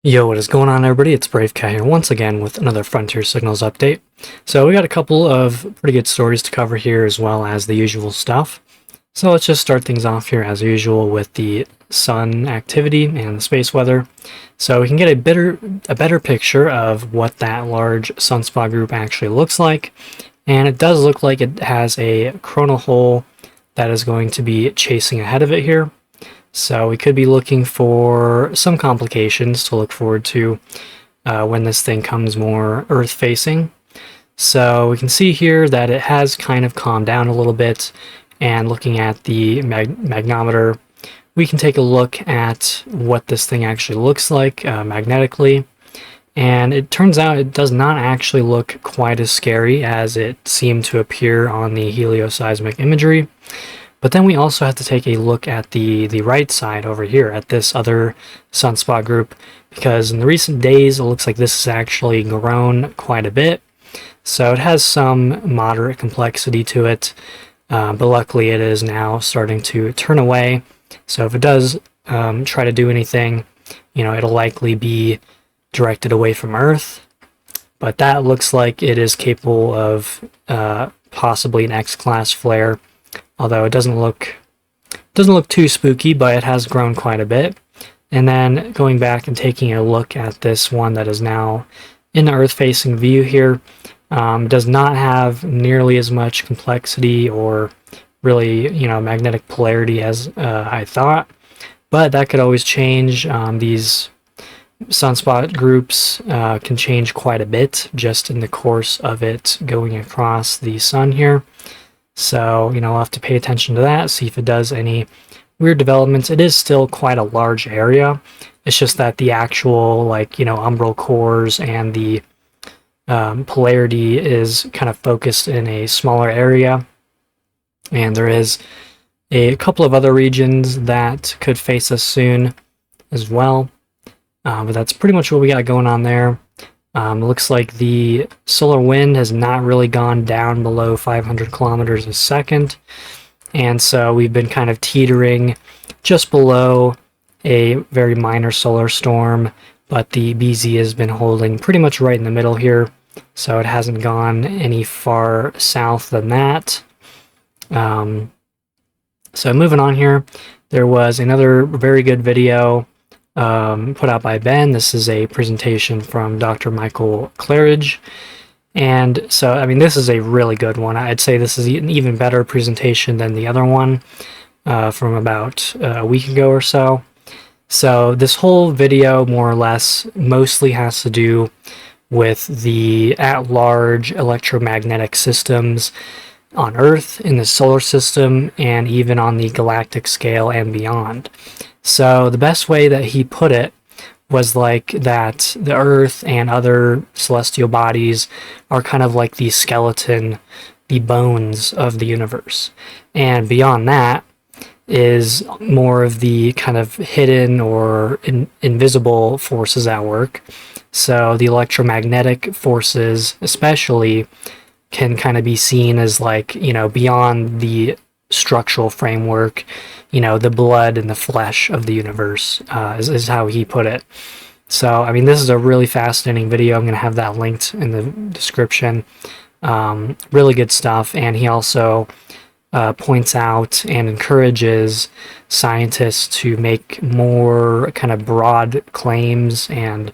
Yo, what is going on, everybody? It's Brave Cat here once again with another Frontier Signals update. So we got a couple of pretty good stories to cover here, as well as the usual stuff. So let's just start things off here as usual with the sun activity and the space weather. So we can get a better picture of what that large sunspot group actually looks like. And it does look like it has a coronal hole that is going to be chasing ahead of it here. So we could be looking for some complications to look forward to when this thing comes more Earth-facing. So we can see here that it has kind of calmed down a little bit, and looking at the magnometer, we can take a look at what this thing actually looks like magnetically. And it turns out it does not actually look quite as scary as it seemed to appear on the helioseismic imagery. But then we also have to take a look at the right side over here at this other sunspot group, because in the recent days it looks like this has actually grown quite a bit. So it has some moderate complexity to it, but luckily it is now starting to turn away. So if it does try to do anything, it'll likely be directed away from Earth. But that looks like it is capable of possibly an X-class flare. Although it doesn't look too spooky, but it has grown quite a bit. And then going back and taking a look at this one that is now in the Earth-facing view here, does not have nearly as much complexity or really, magnetic polarity as I thought. But that could always change. These sunspot groups can change quite a bit just in the course of it going across the sun here. So, I'll have to pay attention to that, see if it does any weird developments. It is still quite a large area. It's just that the actual, umbral cores and the polarity is kind of focused in a smaller area. And there is a couple of other regions that could face us soon as well. But that's pretty much what we got going on there. Looks like the solar wind has not really gone down below 500 kilometers a second, and so we've been kind of teetering just below a very minor solar storm, but the BZ has been holding pretty much right in the middle here, so it hasn't gone any far south than that. So moving on here, there was another very good video put out by Ben. This is a presentation from Dr. Michael Claridge. And so, this is a really good one. I'd say this is an even better presentation than the other one from about a week ago or so. So this whole video, more or less, mostly has to do with the at-large electromagnetic systems on Earth, in the solar system, and even on the galactic scale and beyond. So the best way that he put it was like that the Earth and other celestial bodies are kind of like the skeleton, the bones of the universe. And beyond that is more of the kind of hidden or invisible forces at work. So the electromagnetic forces especially can kind of be seen as beyond the structural framework, the blood and the flesh of the universe, is how he put it. So, this is a really fascinating video. I'm going to have that linked in the description. Really good stuff. And he also points out and encourages scientists to make more kind of broad claims and,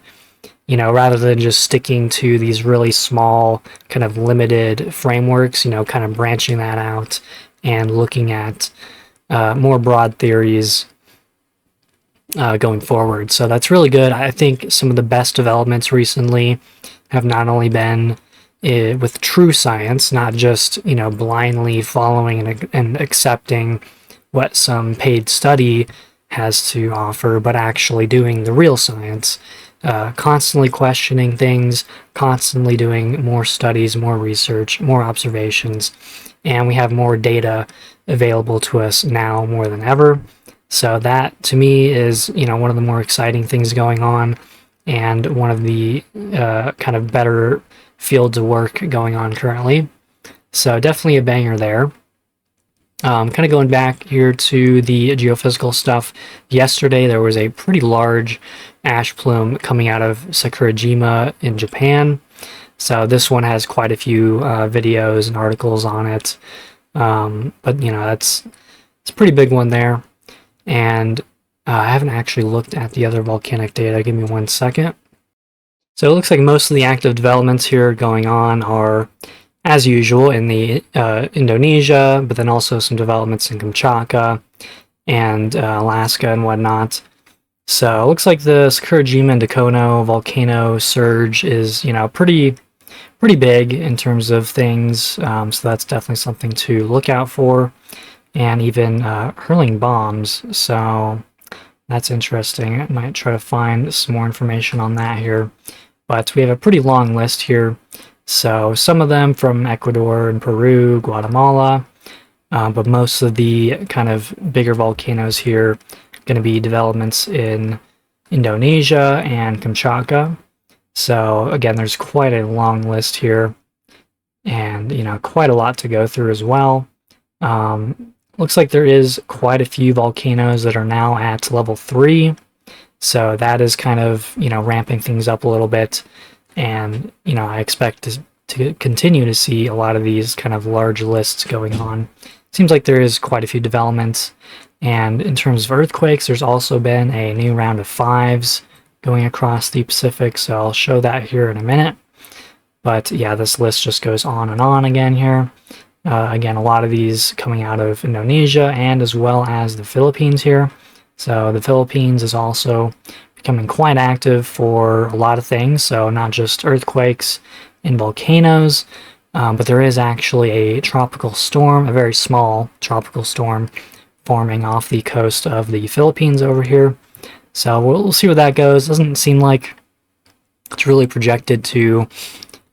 rather than just sticking to these really small kind of limited frameworks, kind of branching that out and looking at more broad theories going forward. So that's really good. I think some of the best developments recently have not only been with true science, not just, blindly following and accepting what some paid study has to offer, but actually doing the real science, constantly questioning things, constantly doing more studies, more research, more observations, and we have more data available to us now more than ever. So that, to me, is one of the more exciting things going on, and one of the kind of better fields of work going on currently. So definitely a banger there. Kind of going back here to the geophysical stuff. Yesterday there was a pretty large ash plume coming out of Sakurajima in Japan. So this one has quite a few videos and articles on it. But you know, it's a pretty big one there. And I haven't actually looked at the other volcanic data. Give me 1 second. So it looks like most of the active developments here going on are, as usual, in the Indonesia, but then also some developments in Kamchatka and Alaska and whatnot. So it looks like the Sakurajima and Dakono volcano surge is, you know, pretty big in terms of things. So that's definitely something to look out for, and even hurling bombs. So that's interesting. I might try to find some more information on that here. But we have a pretty long list here. So some of them from Ecuador and Peru, Guatemala, but most of the kind of bigger volcanoes here are going to be developments in Indonesia and Kamchatka. So again, there's quite a long list here, and you know, quite a lot to go through as well. Looks like there is quite a few volcanoes that are now at level 3. So that is kind of, you know, ramping things up a little bit. And, you know, I expect to continue to see a lot of these kind of large lists going on. Seems like there is quite a few developments. And in terms of earthquakes, there's also been a new round of 5s going across the Pacific. So I'll show that here in a minute. But yeah, this list just goes on and on again here. Again, a lot of these coming out of Indonesia and as well as the Philippines here. So the Philippines is also becoming quite active for a lot of things. So not just earthquakes and volcanoes, but there is actually a tropical storm, a very small tropical storm forming off the coast of the Philippines over here. So we'll see where that goes. Doesn't seem like it's really projected to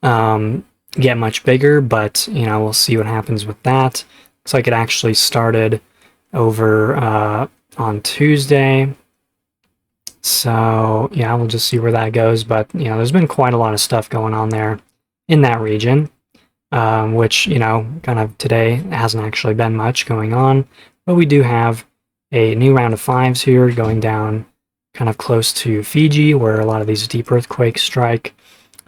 get much bigger, but you know, we'll see what happens with that. Looks like it actually started over on Tuesday. So yeah, we'll just see where that goes. But you know, there's been quite a lot of stuff going on there in that region, which, you know, kind of today hasn't actually been much going on. But we do have a new round of 5s here going down kind of close to Fiji, where a lot of these deep earthquakes strike.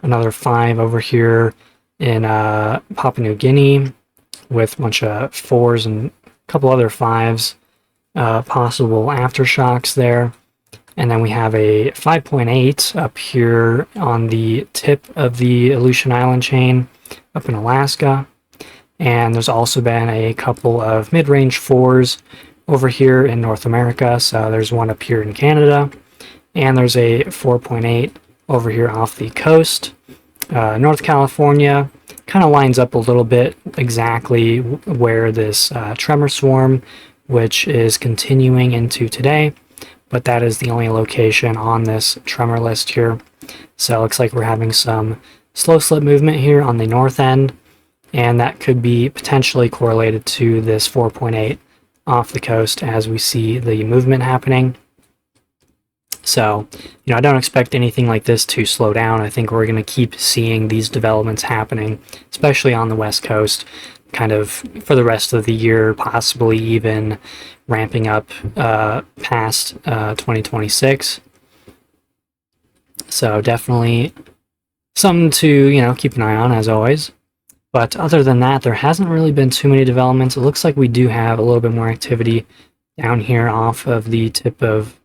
Another 5 over here in Papua New Guinea with a bunch of 4s and a couple other 5s. Possible aftershocks there. And then we have a 5.8 up here on the tip of the Aleutian Island chain up in Alaska. And there's also been a couple of mid-range 4s over here in North America. So there's one up here in Canada. And there's a 4.8 over here off the coast. North California kind of lines up a little bit exactly where this tremor swarm, which is continuing into today, but that is the only location on this tremor list here. So it looks like we're having some slow slip movement here on the north end, and that could be potentially correlated to this 4.8 off the coast as we see the movement happening. So, you know, I don't expect anything like this to slow down. I think we're going to keep seeing these developments happening, especially on the West Coast, kind of for the rest of the year, possibly even ramping up past 2026. So definitely something to, you know, keep an eye on as always. But other than that, there hasn't really been too many developments. It looks like we do have a little bit more activity down here off of the tip of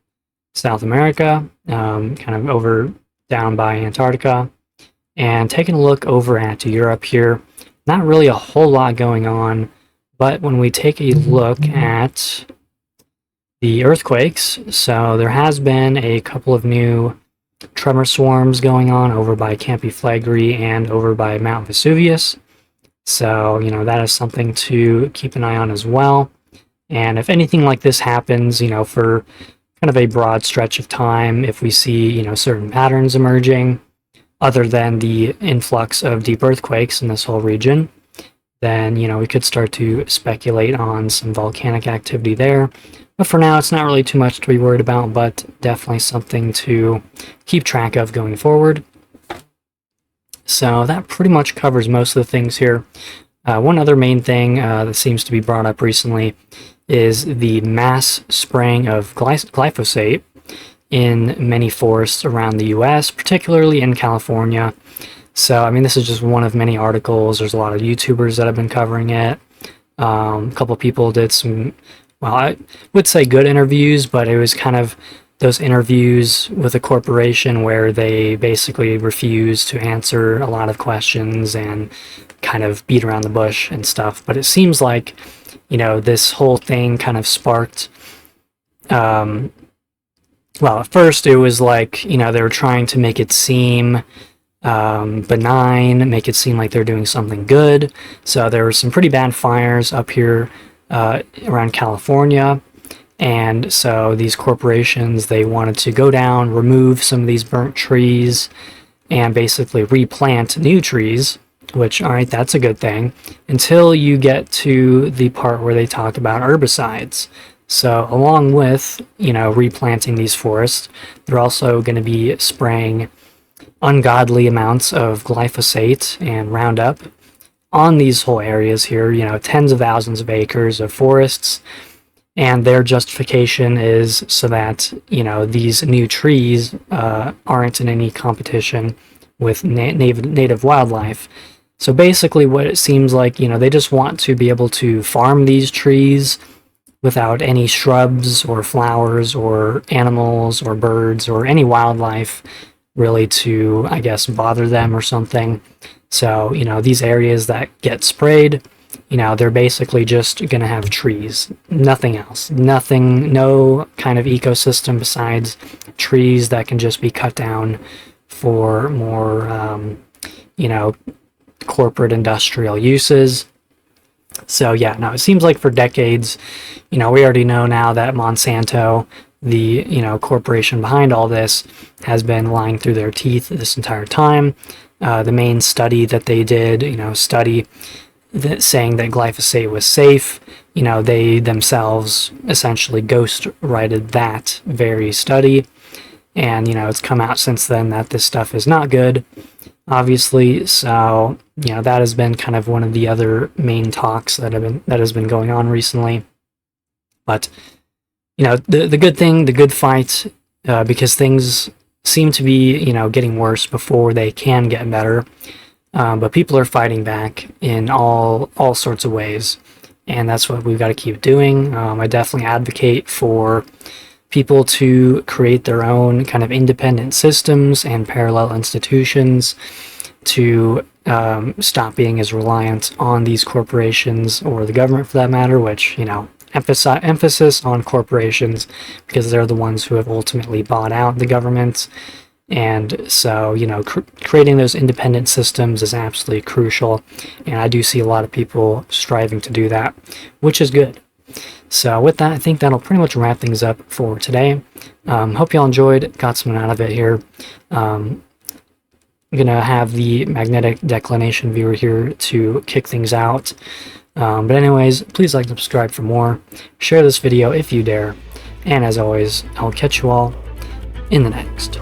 South America, kind of over down by Antarctica. And taking a look over at Europe here, not really a whole lot going on, but when we take a look at the earthquakes, so there has been a couple of new tremor swarms going on over by Campi Flegrei and over by Mount Vesuvius. So, you know, that is something to keep an eye on as well. And if anything like this happens, you know, for kind of a broad stretch of time, if we see, you know, certain patterns emerging, other than the influx of deep earthquakes in this whole region, then, you know, we could start to speculate on some volcanic activity there. But for now, it's not really too much to be worried about, but definitely something to keep track of going forward. So that pretty much covers most of the things here. One other main thing that seems to be brought up recently is the mass spraying of glyphosate in many forests around the US, particularly in California. So, I mean, this is just one of many articles. There's a lot of YouTubers that have been covering it. A couple people did some, well, I would say good interviews, but it was kind of those interviews with a corporation where they basically refuse to answer a lot of questions and kind of beat around the bush and stuff. But it seems like, you know, this whole thing kind of sparked, well, at first it was like, you know, they were trying to make it seem benign, make it seem like they're doing something good. So there were some pretty bad fires up here around California. And so these corporations, they wanted to go down, remove some of these burnt trees, and basically replant new trees, which, all right, that's a good thing, until you get to the part where they talk about herbicides. So along with, you know, replanting these forests, they're also going to be spraying ungodly amounts of glyphosate and Roundup on these whole areas here, you know, tens of thousands of acres of forests. And their justification is so that, you know, these new trees aren't in any competition with native wildlife. So basically what it seems like, you know, they just want to be able to farm these trees without any shrubs or flowers or animals or birds or any wildlife really to, I guess, bother them or something. So, you know, these areas that get sprayed, you know, they're basically just going to have trees, nothing else, nothing, no kind of ecosystem besides trees that can just be cut down for more, you know, corporate industrial uses. So yeah, no, it seems like for decades, you know, we already know now that Monsanto, the, you know, corporation behind all this, has been lying through their teeth this entire time. The main study that they did, you know, saying that glyphosate was safe, you know, they themselves essentially ghostwrited that very study. And, you know, it's come out since then that this stuff is not good, obviously. So, you know, that has been kind of one of the other main talks that has been going on recently. But, you know, the good thing, the good fight, because things seem to be, you know, getting worse before they can get better. But people are fighting back in all sorts of ways, and that's what we've got to keep doing. I definitely advocate for people to create their own kind of independent systems and parallel institutions to stop being as reliant on these corporations, or the government for that matter, which, you know, emphasis on corporations because they're the ones who have ultimately bought out the government. And so, you know, creating those independent systems is absolutely crucial. And I do see a lot of people striving to do that, which is good. So with that, I think that'll pretty much wrap things up for today. Hope y'all enjoyed, got something out of it here. I'm going to have the magnetic declination viewer here to kick things out. But anyways, please like and subscribe for more. Share this video if you dare. And as always, I'll catch you all in the next.